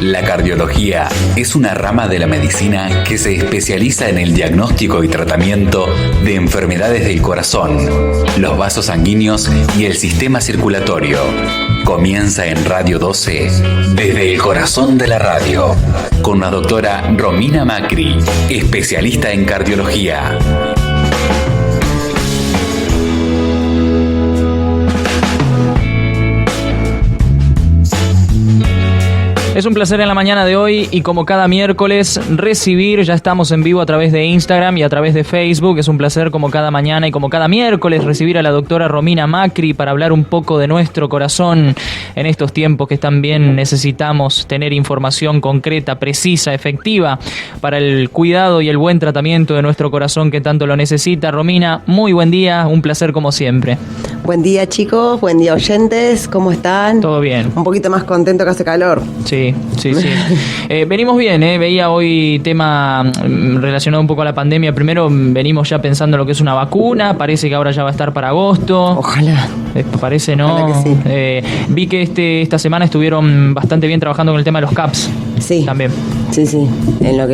La cardiología es una rama de la medicina que se especializa en el diagnóstico y tratamiento de enfermedades del corazón, los vasos sanguíneos y el sistema circulatorio. Comienza en Radio 12, desde el corazón de la radio, con la doctora Romina Macri, especialista en cardiología. Es un placer en la mañana de hoy y como cada miércoles recibir, ya estamos en vivo a través de Instagram y a través de Facebook, es un placer como cada mañana y como cada miércoles recibir a la doctora Romina Macri para hablar un poco de nuestro corazón en estos tiempos que también necesitamos tener información concreta, precisa, efectiva para el cuidado y el buen tratamiento de nuestro corazón que tanto lo necesita. Romina, muy buen día, un placer como siempre. Buen día chicos, buen día oyentes, ¿cómo están? Todo bien. Un poquito más contento que hace calor. Sí. Venimos bien, veía hoy tema relacionado un poco a la pandemia. Primero venimos ya pensando lo que es una vacuna, parece que ahora ya va a estar para agosto. Ojalá. Parece, ¿no? Ojalá que sí. Vi que esta semana estuvieron bastante bien trabajando con el tema de los CAPS. Sí. También. Sí. En lo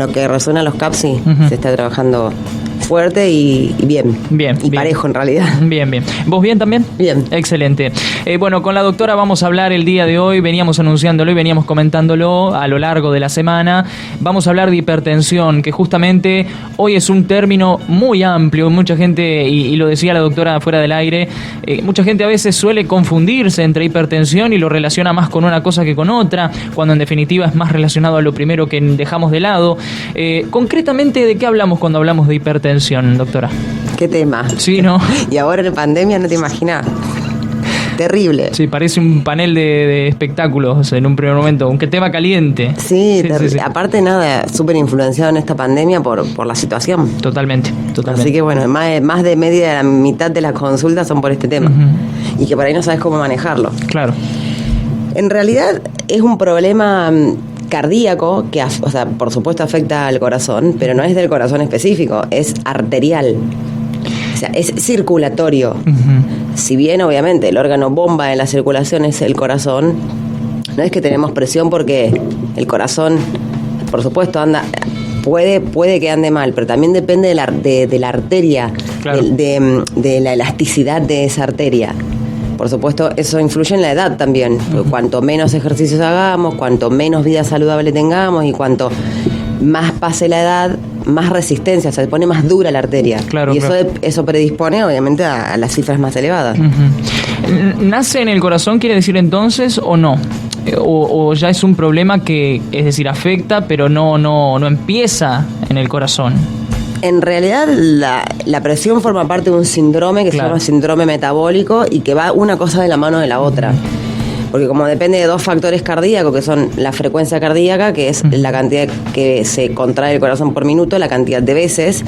que resuena los CAPS, sí. Uh-huh. Se está trabajando fuerte y bien. Bien. Y bien. Parejo en realidad. Bien. ¿Vos bien también? Bien. Excelente. Bueno, con la doctora vamos a hablar el día de hoy, veníamos anunciándolo y veníamos comentándolo a lo largo de la semana. Vamos a hablar de hipertensión, que justamente hoy es un término muy amplio. Mucha gente, y lo decía la doctora fuera del aire, mucha gente a veces suele confundirse entre hipertensión y lo relaciona más con una cosa que con otra, cuando en definitiva es más relacionado a lo primero que dejamos de lado. Concretamente, ¿de qué hablamos cuando hablamos de hipertensión, doctora? ¿Qué tema? Sí, ¿no? Y ahora en pandemia no te imaginas. Terrible. Sí, parece un panel de espectáculos en un primer momento, aunque tema caliente. Sí. Aparte nada, súper influenciado en esta pandemia por la situación. Totalmente. Así que bueno, más de media de la mitad de las consultas son por este tema. Uh-huh. Y que por ahí no sabes cómo manejarlo. Claro. En realidad es un problema cardíaco que, o sea, por supuesto afecta al corazón, pero no es del corazón específico, es arterial. O sea, es circulatorio. Uh-huh. Si bien, obviamente, el órgano bomba de la circulación es el corazón, no es que tenemos presión porque el corazón, por supuesto, puede que ande mal, pero también depende de la arteria, claro, de la elasticidad de esa arteria. Por supuesto, eso influye en la edad también. Uh-huh. Cuanto menos ejercicios hagamos, cuanto menos vida saludable tengamos y cuanto más pase la edad, más resistencia, o sea, se pone más dura la arteria. Claro, y eso predispone, obviamente, a las cifras más elevadas. Uh-huh. ¿Nace en el corazón, quiere decir entonces, o no? ¿O ya es un problema que, es decir, afecta, pero no empieza en el corazón? En realidad, la presión forma parte de un síndrome que se llama síndrome metabólico y que va una cosa de la mano de la otra. Porque como depende de dos factores cardíacos, que son la frecuencia cardíaca, que es la cantidad que se contrae el corazón por minuto, la cantidad de veces,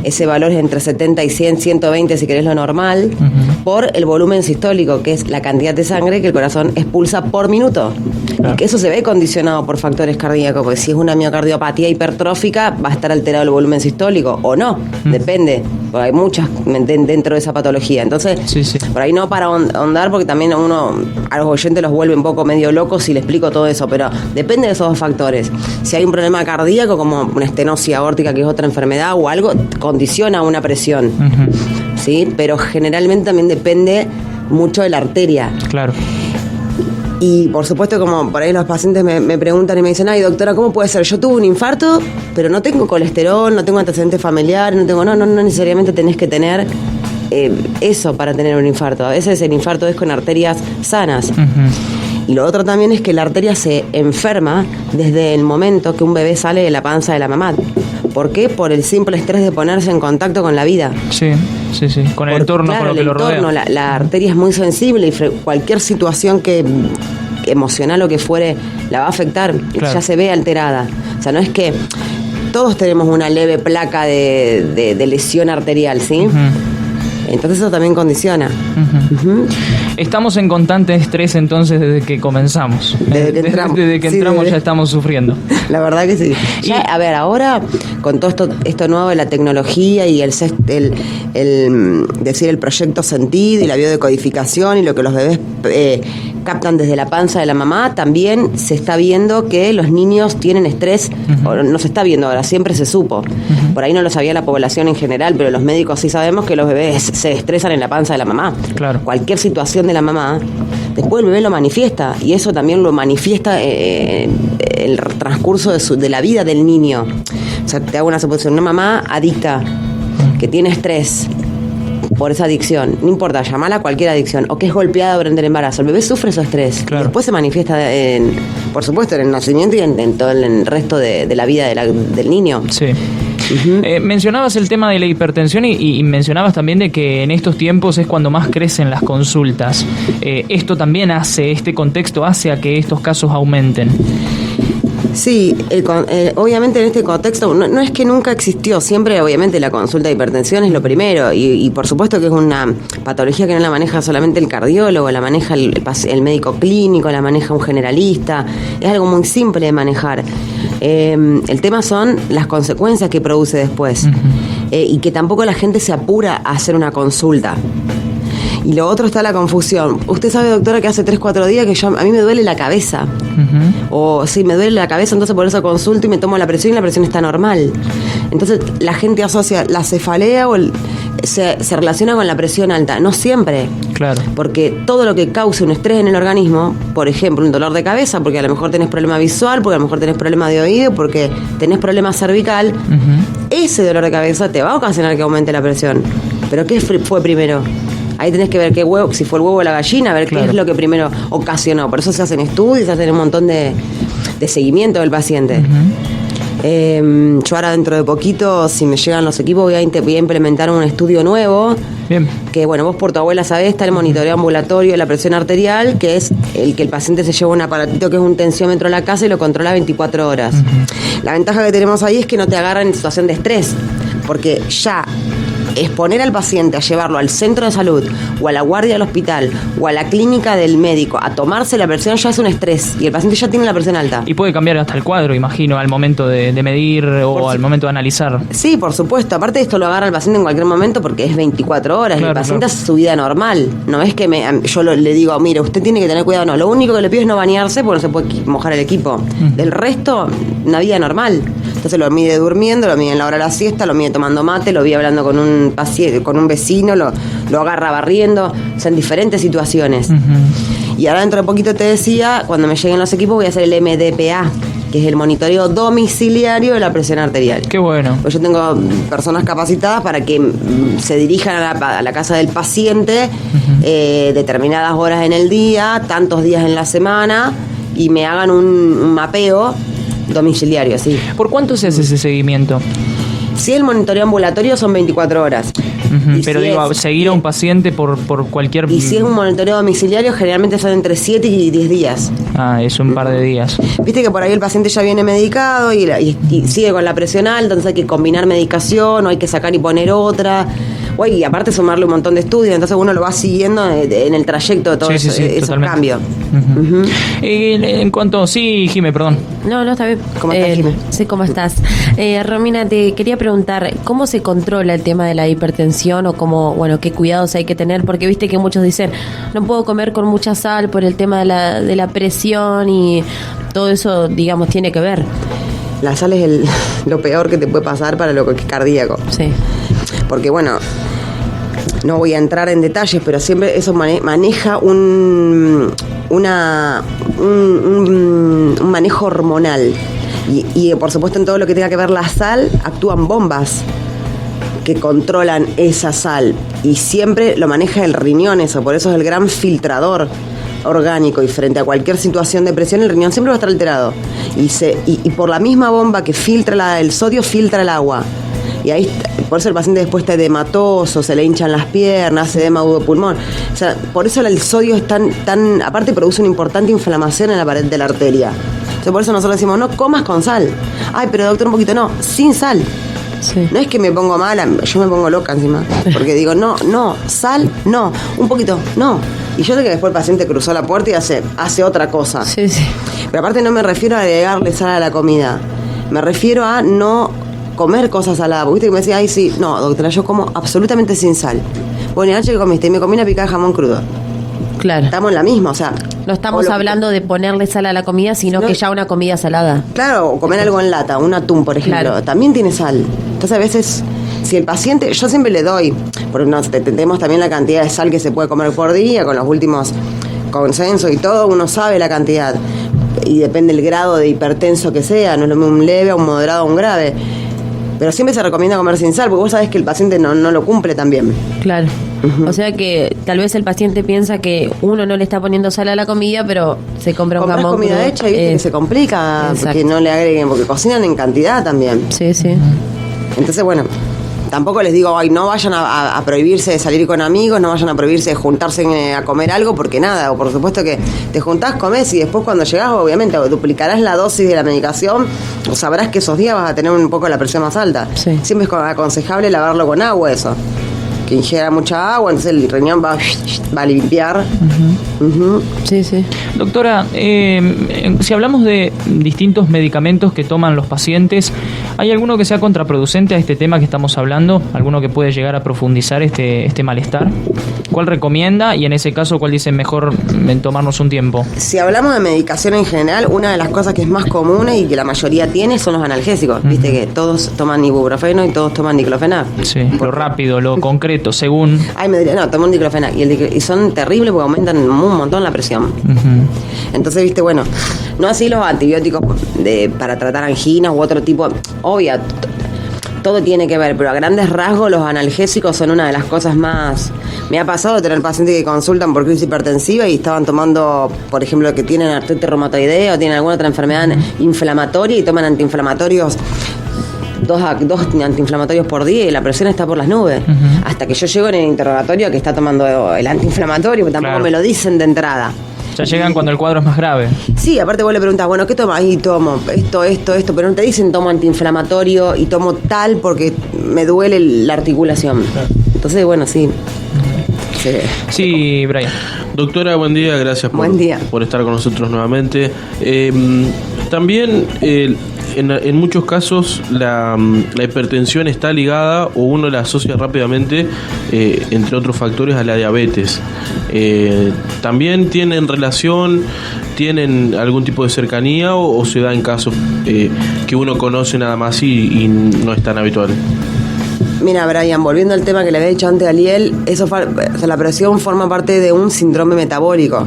ese valor es entre 70 y 100, 120 si querés lo normal, uh-huh, por el volumen sistólico, que es la cantidad de sangre que el corazón expulsa por minuto. Claro. Y que eso se ve condicionado por factores cardíacos, porque si es una miocardiopatía hipertrófica, va a estar alterado el volumen sistólico, o no, depende, porque hay muchas dentro de esa patología. Entonces, sí. Por ahí no para ahondar, porque también a los oyentes los vuelve un poco medio locos si le explico todo eso, pero depende de esos dos factores. Si hay un problema cardíaco, como una estenosis aórtica, que es otra enfermedad o algo, condiciona una presión, uh-huh, ¿sí? Pero generalmente también depende mucho de la arteria. Claro. Y por supuesto, como por ahí los pacientes me preguntan y me dicen, ay doctora, ¿cómo puede ser? Yo tuve un infarto, pero no tengo colesterol, no tengo antecedentes familiares, no necesariamente tenés que tener eso para tener un infarto. A veces el infarto es con arterias sanas. Uh-huh. Y lo otro también es que la arteria se enferma desde el momento que un bebé sale de la panza de la mamá. ¿Por qué? Por el simple estrés de ponerse en contacto con la vida. Sí. Con el entorno, claro, con lo que lo rodea. La arteria es muy sensible y cualquier situación que emocional o que fuere la va a afectar. Claro. Ya se ve alterada. O sea, no es que todos tenemos una leve placa de lesión arterial, ¿sí? Uh-huh. Entonces eso también condiciona. Uh-huh. Uh-huh. Estamos en constante estrés entonces desde que comenzamos. Desde que entramos ya estamos sufriendo. La verdad que sí. Ya, a ver, ahora con todo esto nuevo de la tecnología y el proyecto Sentido y la biodecodificación y lo que los bebés captan desde la panza de la mamá, también se está viendo que los niños tienen estrés, o no se está viendo ahora, siempre se supo. Por ahí no lo sabía la población en general, pero los médicos sí sabemos que los bebés se estresan en la panza de la mamá. Claro. Cualquier situación de la mamá, después el bebé lo manifiesta, y eso también lo manifiesta el transcurso de la vida del niño. O sea, te hago una suposición, una mamá adicta que tiene estrés por esa adicción, no importa, llamala a cualquier adicción, o que es golpeada durante el embarazo, el bebé sufre su estrés, claro. Y después se manifiesta, por supuesto, en el nacimiento y en todo el resto de la vida del niño. Sí. Mencionabas el tema de la hipertensión y mencionabas también de que en estos tiempos es cuando más crecen las consultas. Esto también este contexto hace a que estos casos aumenten. Sí, obviamente en este contexto no es que nunca existió, siempre obviamente la consulta de hipertensión es lo primero y por supuesto que es una patología que no la maneja solamente el cardiólogo, la maneja el médico clínico, la maneja un generalista, es algo muy simple de manejar. El tema son las consecuencias que produce después y que tampoco la gente se apura a hacer una consulta. Y lo otro está la confusión. Usted sabe, doctora, que hace 3-4 días que a mí me duele la cabeza. O sí, me duele la cabeza, entonces por eso consulto y me tomo la presión y la presión está normal. Entonces la gente asocia la cefalea o se relaciona con la presión alta. No siempre. Claro. Porque todo lo que cause un estrés en el organismo, por ejemplo, un dolor de cabeza, porque a lo mejor tenés problema visual, porque a lo mejor tenés problema de oído, porque tenés problema cervical, ese dolor de cabeza te va a ocasionar que aumente la presión. ¿Pero qué fue primero? Ahí tenés que ver qué huevo, si fue el huevo o la gallina, a ver qué es lo que primero ocasionó. Por eso se hacen estudios, se hacen un montón de seguimiento del paciente. Yo ahora dentro de poquito, si me llegan los equipos, voy a implementar un estudio nuevo. Bien. Que bueno, vos por tu abuela sabés, está el monitoreo ambulatorio de la presión arterial, que es el que el paciente se lleva un aparatito que es un tensiómetro a la casa y lo controla 24 horas. La ventaja que tenemos ahí es que no te agarran en situación de estrés, porque ya exponer al paciente a llevarlo al centro de salud o a la guardia del hospital o a la clínica del médico a tomarse la presión ya es un estrés y el paciente ya tiene la presión alta. Y puede cambiar hasta el cuadro, imagino, al momento de medir o al momento de analizar. Sí, por supuesto. Aparte de esto lo agarra el paciente en cualquier momento porque es 24 horas y el paciente hace su vida normal. No es que yo le digo, mire, usted tiene que tener cuidado. No, lo único que le pido es no bañarse porque no se puede mojar el equipo. Del resto, una vida normal. Entonces lo mide durmiendo, lo mide en la hora de la siesta, lo mide tomando mate, lo vi hablando con un paciente, con un vecino, lo agarra barriendo, o sea, en diferentes situaciones. Y ahora dentro de poquito te decía, cuando me lleguen los equipos voy a hacer el MDPA, que es el monitoreo domiciliario de la presión arterial. Qué bueno. Pues yo tengo personas capacitadas para que se dirijan a la casa del paciente determinadas horas en el día, tantos días en la semana, y me hagan un mapeo domiciliario, sí. ¿Por cuánto se hace ese seguimiento? Si el monitoreo ambulatorio son 24 horas. Pero si seguir a un paciente por cualquier... Y si es un monitoreo domiciliario, generalmente son entre 7 y 10 días. Ah, es un par de días. Viste que por ahí el paciente ya viene medicado y sigue con la presión alta, entonces hay que combinar medicación o hay que sacar y poner otra. Y aparte sumarle un montón de estudios, entonces uno lo va siguiendo en el trayecto de todos esos cambios. En cuanto... Sí, Jime, perdón. No, está bien. ¿Cómo estás, Jime? Sí, ¿cómo estás? Romina, te quería preguntar, ¿cómo se controla el tema de la hipertensión o qué cuidados hay que tener? Porque viste que muchos dicen, no puedo comer con mucha sal por el tema de la presión y todo eso, digamos, tiene que ver. La sal es lo peor que te puede pasar para lo que es cardíaco. Sí. Porque no voy a entrar en detalles, pero siempre eso maneja un manejo hormonal. Y por supuesto en todo lo que tenga que ver la sal, actúan bombas que controlan esa sal. Y siempre lo maneja el riñón eso, por eso es el gran filtrador orgánico y frente a cualquier situación de presión el riñón siempre va a estar alterado. Y por la misma bomba que filtra el sodio, filtra el agua. Y ahí, por eso el paciente después está edematoso, se le hinchan las piernas, edema agudo de pulmón. O sea, por eso el sodio es tan aparte produce una importante inflamación en la pared de la arteria. Entonces por eso nosotros decimos, no comas con sal. Ay, pero doctor, un poquito, no, sin sal. Sí. No es que me pongo mala, yo me pongo loca encima. Porque digo, no, sal, no, un poquito, no. Y yo sé que después el paciente cruzó la puerta y hace otra cosa. Sí. Pero aparte no me refiero a agregarle sal a la comida. Me refiero a no comer cosas saladas. Porque viste que me decía, ay, sí, no, doctora, yo como absolutamente sin sal. Bueno, y anoche que comiste, y me comí una picada de jamón crudo. Claro. Estamos en la misma, o sea, No estamos hablando de ponerle sal a la comida, sino que ya una comida salada. Claro, o comer algo en lata, un atún, por ejemplo, también tiene sal. Entonces, a veces, si el paciente, yo siempre le doy, porque tenemos también la cantidad de sal que se puede comer por día, con los últimos consensos y todo, uno sabe la cantidad. Y depende del grado de hipertenso que sea, no es lo mismo un leve, un moderado, un grave. Pero siempre se recomienda comer sin sal, porque vos sabés que el paciente no lo cumple tan bien. Claro. O sea que tal vez el paciente piensa que uno no le está poniendo sal a la comida, pero se compra un jamón comida crudo. hecha y viste que se complica, Exacto. porque no le agreguen, porque cocinan en cantidad también. Sí, sí. Entonces, bueno, tampoco les digo, no vayan a prohibirse de salir con amigos, no vayan a prohibirse de juntarse a comer algo, porque nada, o por supuesto que te juntás, comés y después cuando llegás, obviamente, duplicarás la dosis de la medicación, o sabrás que esos días vas a tener un poco la presión más alta. Sí. Siempre es aconsejable lavarlo con agua, eso. Que ingiera mucha agua, entonces el riñón va a limpiar. Sí, sí. Doctora, si hablamos de distintos medicamentos que toman los pacientes, ¿hay alguno que sea contraproducente a este tema que estamos hablando? ¿Alguno que puede llegar a profundizar este malestar? ¿Cuál recomienda? Y en ese caso, ¿cuál dice mejor tomarnos un tiempo? Si hablamos de medicación en general, una de las cosas que es más común y que la mayoría tiene son los analgésicos. Viste que todos toman ibuprofeno y todos toman diclofenac. Sí, lo rápido, lo concreto, según... Ay, me diría, no, tomo un diclofenac. Y son terribles porque aumentan un montón la presión. Entonces, viste, bueno, no así los antibióticos para tratar anginas u otro tipo. Obvio, todo tiene que ver, pero a grandes rasgos los analgésicos son una de las cosas más... Me ha pasado de tener pacientes que consultan por crisis hipertensiva y estaban tomando, por ejemplo, que tienen artritis reumatoidea o tienen alguna otra enfermedad inflamatoria y toman antiinflamatorios, dos antiinflamatorios por día y la presión está por las nubes. Hasta que yo llego en el interrogatorio que está tomando el antiinflamatorio, que tampoco me lo dicen de entrada. Ya llegan cuando el cuadro es más grave. Sí, aparte vos le preguntas, bueno, ¿qué tomas? Y tomo esto, pero no te dicen tomo antiinflamatorio y tomo tal porque me duele la articulación. Entonces, bueno, sí. Sí, Brian. Doctora, buen día, gracias por estar con nosotros nuevamente. También en muchos casos la hipertensión está ligada o uno la asocia rápidamente, entre otros factores, a la diabetes. ¿También tienen relación, tienen algún tipo de cercanía o se da en casos que uno conoce nada más y no es tan habitual? Mira, Brian, volviendo al tema que le había dicho antes a Liel, la presión forma parte de un síndrome metabólico.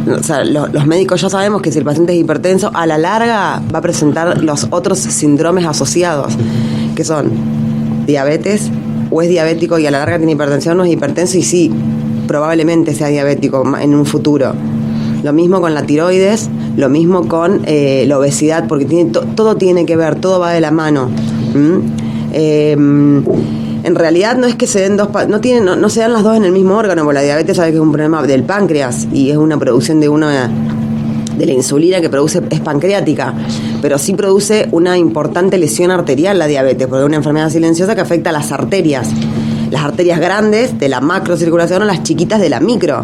Los médicos ya sabemos que si el paciente es hipertenso, a la larga va a presentar los otros síndromes asociados, que son diabetes, o es diabético y a la larga tiene hipertensión, o es hipertenso y sí, probablemente sea diabético en un futuro. Lo mismo con la tiroides, lo mismo con la obesidad, porque todo tiene que ver, todo va de la mano. En realidad no es que se den no se dan las dos en el mismo órgano, porque la diabetes sabe que es un problema del páncreas y es una producción de la insulina que produce, es pancreática, pero sí produce una importante lesión arterial la diabetes, porque es una enfermedad silenciosa que afecta a las arterias grandes de la macrocirculación o las chiquitas de la micro.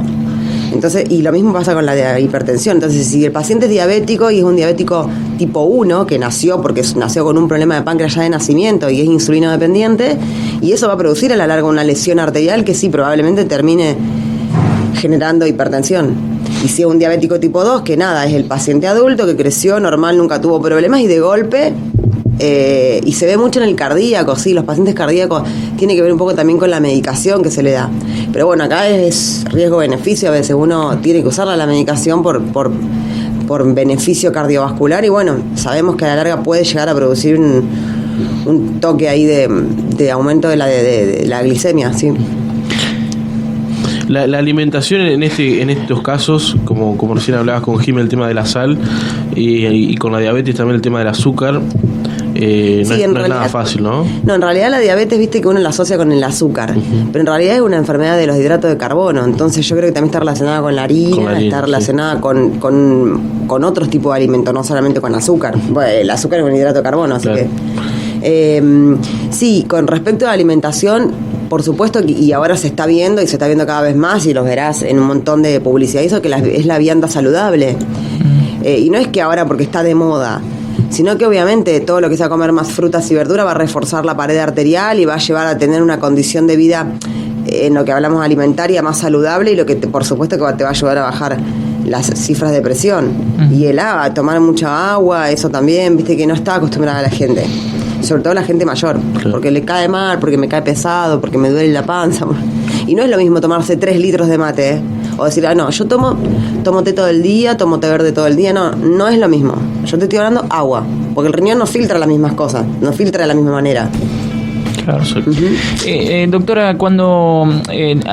Entonces, y lo mismo pasa con la hipertensión. Entonces, si el paciente es diabético y es un diabético tipo 1, que nació con un problema de páncreas ya de nacimiento y es insulino dependiente, y eso va a producir a la larga una lesión arterial que sí, probablemente termine generando hipertensión. Y si es un diabético tipo 2, que nada, es el paciente adulto que creció normal, nunca tuvo problemas y de golpe... y se ve mucho en el cardíaco, sí, los pacientes cardíacos tiene que ver un poco también con la medicación que se le da. Pero bueno, acá es riesgo-beneficio, a veces uno tiene que usar la medicación por beneficio cardiovascular y bueno, sabemos que a la larga puede llegar a producir un toque ahí de aumento de la glicemia, sí. La alimentación en estos casos, como recién hablabas con Jimmy, el tema de la sal y con la diabetes también el tema del azúcar, no es nada fácil, ¿no? No, en realidad la diabetes, viste que uno la asocia con el azúcar, pero en realidad es una enfermedad de los hidratos de carbono, entonces yo creo que también está relacionada con la harina, está relacionada con otros tipos de alimentos, no solamente con azúcar. Bueno, el azúcar es un hidrato de carbono, así que... sí, con respecto a la alimentación, por supuesto, y ahora se está viendo y se está viendo cada vez más y los verás en un montón de publicidad, eso que es la vianda saludable. Y no es que ahora porque está de moda, sino que obviamente todo lo que sea comer más frutas y verduras va a reforzar la pared arterial y va a llevar a tener una condición de vida en lo que hablamos alimentaria más saludable y lo que por supuesto que te va a ayudar a bajar las cifras de presión. Y el agua, tomar mucha agua, eso también, viste que no está acostumbrada la gente. Sobre todo la gente mayor, porque le cae mal, porque me cae pesado, porque me duele la panza. Y no es lo mismo tomarse 3 litros de mate, o decir, no, yo tomo té todo el día, tomo té verde todo el día. No es lo mismo. Yo te estoy hablando agua, porque el riñón no filtra las mismas cosas, no filtra de la misma manera. Claro. Doctora, cuando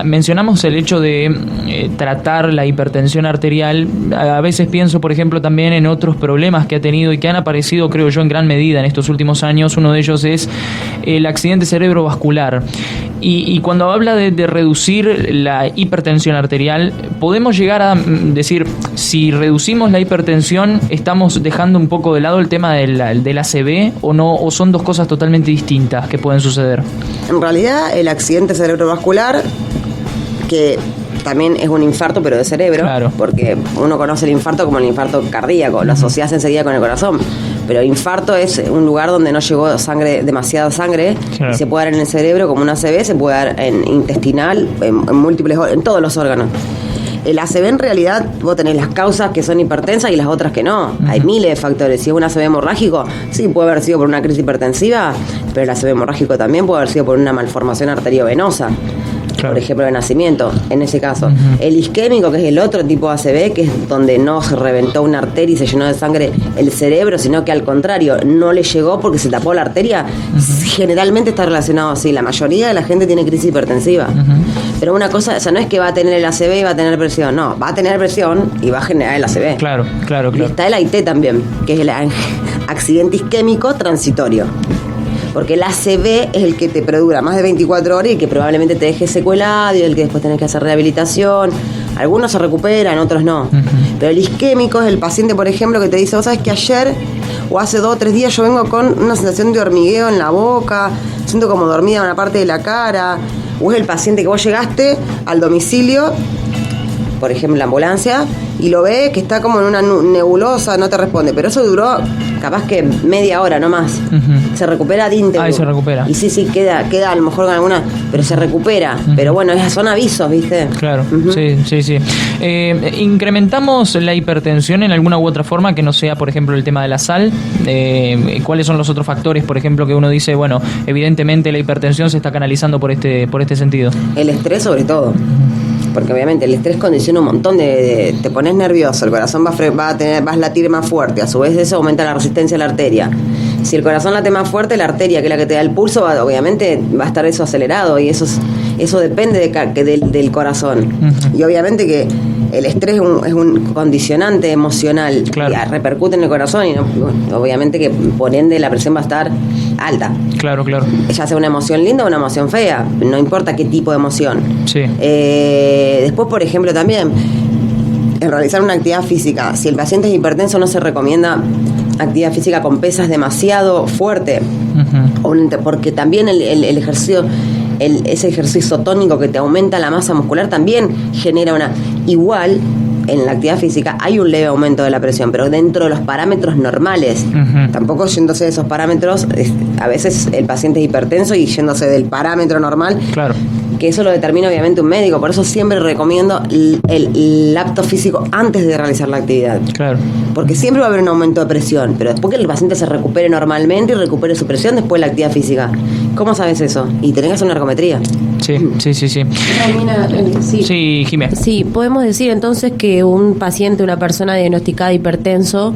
mencionamos el hecho de tratar la hipertensión arterial, a veces pienso, por ejemplo, también en otros problemas que ha tenido y que han aparecido, creo yo, en gran medida en estos últimos años. Uno de ellos es el accidente cerebrovascular. Y cuando habla de reducir la hipertensión arterial, podemos llegar a decir, si reducimos la hipertensión, ¿estamos dejando un poco de lado el tema del ACV o no? ¿O son dos cosas totalmente distintas que pueden suceder? En realidad, el accidente cerebrovascular, que también es un infarto, pero de cerebro, claro, porque uno conoce el infarto como el infarto cardíaco, lo asocias enseguida con el corazón. Pero el infarto es un lugar donde no llegó demasiada sangre, claro, y se puede dar en el cerebro como un ACV, se puede dar en intestinal, en múltiples, en todos los órganos. El ACV, en realidad, vos tenés las causas que son hipertensas y las otras que no. Hay miles de factores. Si es un ACV hemorrágico, sí, puede haber sido por una crisis hipertensiva, pero el ACV hemorrágico también puede haber sido por una malformación arteriovenosa, claro, por ejemplo, de nacimiento, en ese caso. El isquémico, que es el otro tipo de ACV, que es donde no se reventó una arteria y se llenó de sangre el cerebro, sino que al contrario, no le llegó porque se tapó la arteria, generalmente está relacionado así. La mayoría de la gente tiene crisis hipertensiva. Pero una cosa, o sea, no es que va a tener el ACV y va a tener presión, no, va a tener presión y va a generar el ACV. Claro. Y está el AIT también, que es el accidente isquémico transitorio. Porque el ACV es el que te perdura más de 24 horas y que probablemente te deje secuelado y el que después tenés que hacer rehabilitación. Algunos se recuperan, otros no. Pero el isquémico es el paciente, por ejemplo, que te dice, vos sabés que ayer o hace 2 o 3 días yo vengo con una sensación de hormigueo en la boca, siento como dormida una parte de la cara. O es el paciente que vos llegaste al domicilio, por ejemplo, en la ambulancia, y lo ves que está como en una nebulosa, no te responde. Pero eso duró capaz que media hora, no más. Se recupera ad íntegro. Se recupera. Y sí, queda a lo mejor con alguna, pero se recupera. Pero bueno, son avisos, ¿viste? Claro, sí. ¿Incrementamos la hipertensión en alguna u otra forma que no sea, por ejemplo, el tema de la sal? ¿Cuáles son los otros factores, por ejemplo, que uno dice, bueno, evidentemente la hipertensión se está canalizando por este sentido? El estrés, sobre todo. Porque obviamente el estrés condiciona un montón te pones nervioso, el corazón vas a latir más fuerte, a su vez eso aumenta la resistencia a la arteria. Si el corazón late más fuerte, la arteria, que es la que te da el pulso, obviamente va a estar eso acelerado, y eso depende del corazón. Y obviamente que el estrés es un condicionante emocional, claro, y repercute en el corazón, y obviamente que por ende la presión va a estar alta. Claro. Ya sea una emoción linda o una emoción fea, no importa qué tipo de emoción. Sí. Después, por ejemplo, también en realizar una actividad física, si el paciente es hipertenso, no se recomienda actividad física con pesas demasiado fuerte, porque también el ejercicio, ese ejercicio tónico que te aumenta la masa muscular también genera igual. En la actividad física hay un leve aumento de la presión, pero dentro de los parámetros normales. Tampoco yéndose de esos parámetros, a veces el paciente es hipertenso y yéndose del parámetro normal. Claro. Que eso lo determina obviamente un médico. Por eso siempre recomiendo el apto físico antes de realizar la actividad. Claro. Porque siempre va a haber un aumento de presión, pero después que el paciente se recupere normalmente y recupere su presión después de la actividad física. ¿Cómo sabes eso? Y tenés que hacer una ergometría. Sí. Sí, Jiménez. Sí, podemos decir entonces que un paciente, una persona diagnosticada hipertenso,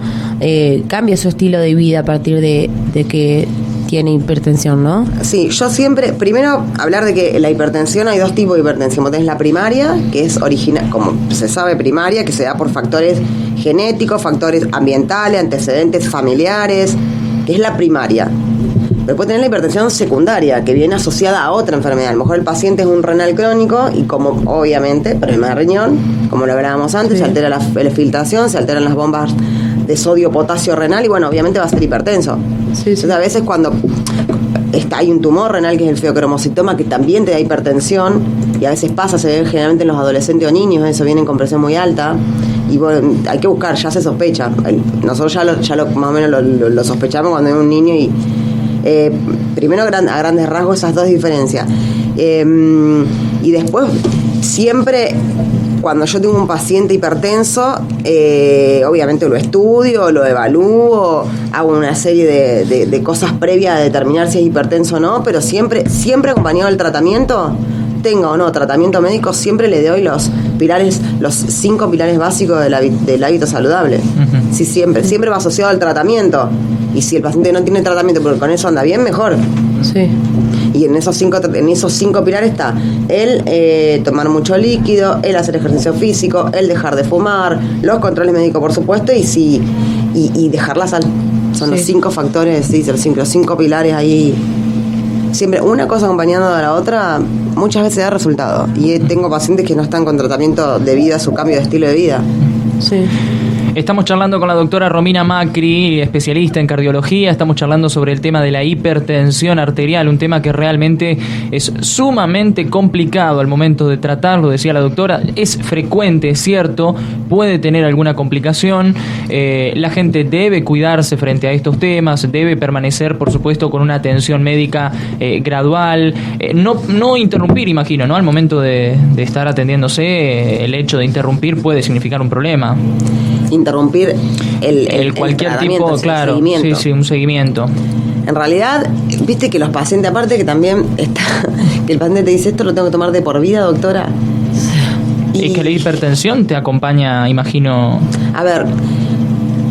cambia su estilo de vida a partir de que tiene hipertensión, ¿no? Sí, yo siempre, primero hablar de que la hipertensión, hay 2 tipos de hipertensión. Vos tenés la primaria, que es original, como se sabe, primaria, que se da por factores genéticos, factores ambientales, antecedentes familiares, que es la primaria. Después tenés la hipertensión secundaria, que viene asociada a otra enfermedad. A lo mejor el paciente es un renal crónico y como obviamente, problema de riñón, como lo hablábamos antes, se altera la filtración, se alteran las bombas de sodio, potasio renal y bueno, obviamente va a ser hipertenso. Entonces a veces cuando hay un tumor renal que es el feocromocitoma que también te da hipertensión y a veces se ve generalmente en los adolescentes o niños, eso vienen con presión muy alta. Y bueno, hay que buscar, ya se sospecha. Nosotros ya lo más o menos lo sospechamos cuando hay un niño y primero a grandes rasgos esas 2 diferencias. Y después siempre cuando yo tengo un paciente hipertenso, obviamente lo estudio, lo evalúo, hago una serie de cosas previas a determinar si es hipertenso o no, pero siempre acompañado del tratamiento, tenga o no tratamiento médico, siempre le doy los 5 pilares básicos del hábito saludable. Uh-huh. Sí, siempre va asociado al tratamiento. Y si el paciente no tiene tratamiento, pero con eso anda bien, mejor. Sí. Y en esos 5 pilares está el tomar mucho líquido, el hacer ejercicio físico, el dejar de fumar, los controles médicos, por supuesto, y dejar la sal. Son los 5 factores, sí, los 5 pilares ahí. Siempre una cosa acompañando a la otra muchas veces da resultado. Y tengo pacientes que no están con tratamiento debido a su cambio de estilo de vida. Sí. Estamos charlando con la doctora Romina Macri, especialista en cardiología. Estamos charlando sobre el tema de la hipertensión arterial, un tema que realmente es sumamente complicado al momento de tratarlo, decía la doctora. Es frecuente, es cierto, puede tener alguna complicación. La gente debe cuidarse frente a estos temas, debe permanecer, por supuesto, con una atención médica gradual. No interrumpir, imagino, ¿no? Al momento de estar atendiéndose, el hecho de interrumpir puede significar un problema. Interrumpir el cualquier tipo, claro, seguimiento. Sí, un seguimiento. En realidad, viste que los pacientes, aparte que también está, que el paciente te dice, esto lo tengo que tomar de por vida, doctora. Y que la hipertensión te acompaña, imagino. A ver,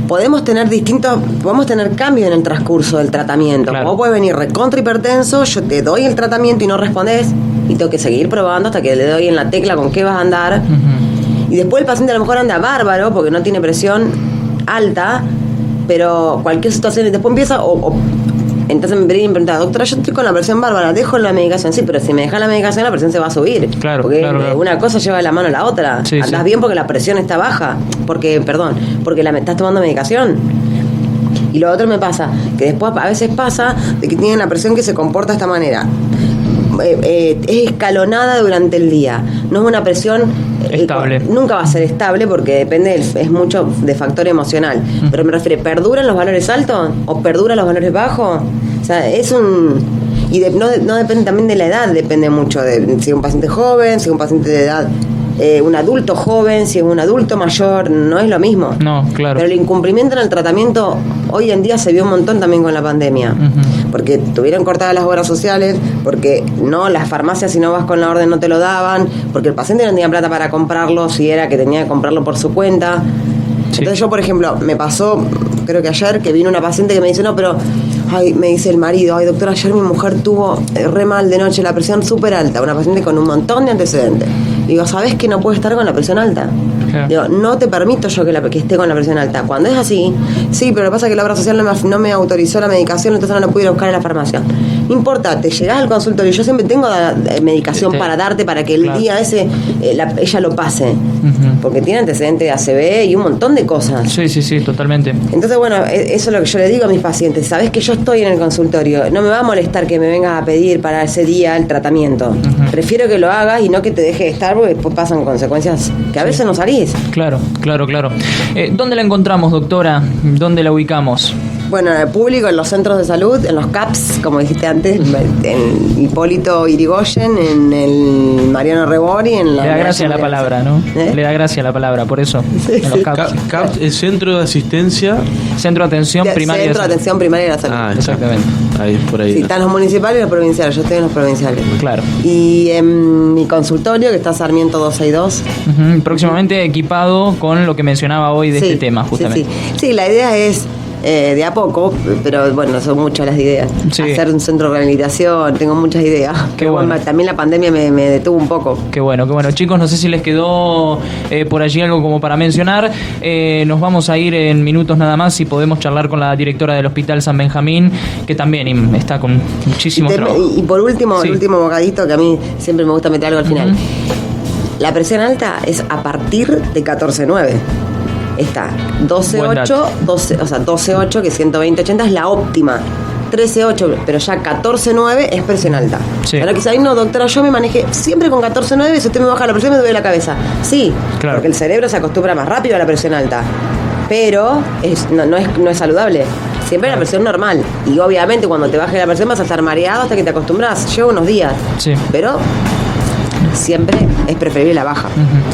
podemos tener cambios en el transcurso del tratamiento. Claro. Vos podés venir recontra hipertenso, yo te doy el tratamiento y no respondés, y tengo que seguir probando hasta que le doy en la tecla con qué vas a andar. Uh-huh. Y después el paciente a lo mejor anda bárbaro porque no tiene presión alta, pero cualquier situación, después empieza, entonces me pregunta, doctora, yo estoy con la presión bárbara, dejo la medicación. Sí, pero si me dejas la medicación, la presión se va a subir. Claro, porque claro. Una cosa lleva la mano a la otra. Sí, andás bien porque la presión está baja, porque estás tomando medicación. Y lo otro me pasa, que después a veces pasa de que tienen la presión que se comporta de esta manera. Es escalonada durante el día, no es una presión estable. Nunca va a ser estable porque depende, es mucho de factor emocional. Pero me refiero, ¿perduran los valores altos o perduran los valores bajos? O sea, es un... Y no depende también de la edad, depende mucho de si es un paciente joven, si es un paciente de edad, un adulto joven, si es un adulto mayor, no es lo mismo. No, claro. Pero el incumplimiento en el tratamiento hoy en día se vio un montón también con la pandemia. Uh-huh. Porque tuvieron cortadas las obras sociales, porque no, las farmacias si no vas con la orden no te lo daban, porque el paciente no tenía plata para comprarlo, si era que tenía que comprarlo por su cuenta. Sí. Entonces yo, por ejemplo, me pasó, creo que ayer, que vino una paciente que me dice, no, pero... me dice el marido, doctora, ayer mi mujer tuvo re mal de noche, la presión súper alta, una paciente con un montón de antecedentes. Digo, ¿sabés que no puede estar con la presión alta? Claro. Digo, no te permito yo que esté con la presión alta. Cuando es así, sí, pero lo que pasa es que la obra social no me autorizó la medicación, entonces no la pude ir a buscar en la farmacia. No importa, te llegás al consultorio, yo siempre tengo medicación para darte para que el día ese ella lo pase. Uh-huh. Porque tiene antecedentes de ACV y un montón de cosas. Sí, totalmente. Entonces, bueno, eso es lo que yo le digo a mis pacientes. Sabés que yo estoy en el consultorio, no me va a molestar que me vengas a pedir para ese día el tratamiento. Uh-huh. Prefiero que lo hagas y no que te deje de estar, porque después pasan consecuencias que a veces no salís. Claro. ¿Dónde la encontramos, doctora? ¿Dónde la ubicamos? Bueno, en el público, en los centros de salud, en los CAPS, como dijiste antes, en Hipólito Yrigoyen, en el Mariano Rebori, en la... Le da gracia la palabra, ¿no? Le da gracia la palabra, por eso. Sí, en los CAPS. CAPS es Centro de Asistencia... Centro de Atención Primaria. Centro de Atención Primaria de la Salud. Exactamente. Ahí, por ahí. Sí, están los municipales y los provinciales, yo estoy en los provinciales. Claro. Y en mi consultorio, que está Sarmiento 262. Uh-huh. Próximamente equipado con lo que mencionaba hoy de este tema, justamente. Sí, la idea es... de a poco, pero bueno, son muchas las ideas. Sí. Hacer un centro de rehabilitación, tengo muchas ideas. Qué bueno. También la pandemia me detuvo un poco. Qué bueno. Chicos, no sé si les quedó por allí algo como para mencionar. Nos vamos a ir en minutos nada más y podemos charlar con la directora del Hospital San Benjamín, que también está con muchísimo trabajo. Y por último, el último bocadito, que a mí siempre me gusta meter algo al final. La presión alta es a partir de 14.9. Está 12.8, que 120/80 es la óptima. 13.8, pero ya 14.9 es presión alta. Sí. Ahora quizá, no, doctora, yo me manejé siempre con 14.9, si usted me baja la presión me duele la cabeza. Sí, claro. Porque el cerebro se acostumbra más rápido a la presión alta. Pero no es saludable. Siempre la presión normal. Y obviamente cuando te baje la presión vas a estar mareado hasta que te acostumbras. Lleva unos días. Sí. Pero siempre es preferible la baja.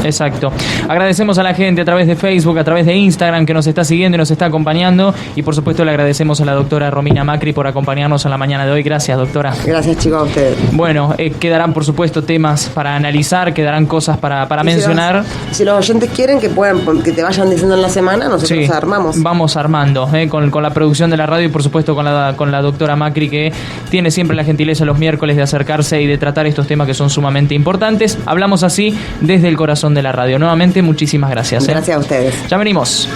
Exacto. Agradecemos a la gente a través de Facebook, a través de Instagram que nos está siguiendo y nos está acompañando, y por supuesto le agradecemos a la doctora Romina Macri por acompañarnos en la mañana de hoy. Gracias, doctora. Gracias, chicos, a ustedes. Bueno, quedarán por supuesto temas para analizar, quedarán cosas para mencionar. Si los oyentes quieren que te vayan diciendo en la semana, nosotros armamos. Vamos armando con la producción de la radio y por supuesto con la doctora Macri, que tiene siempre la gentileza los miércoles de acercarse y de tratar estos temas que son sumamente importantes. Hablamos así desde el corazón de la radio. Nuevamente, muchísimas gracias. Gracias a ustedes. Ya venimos.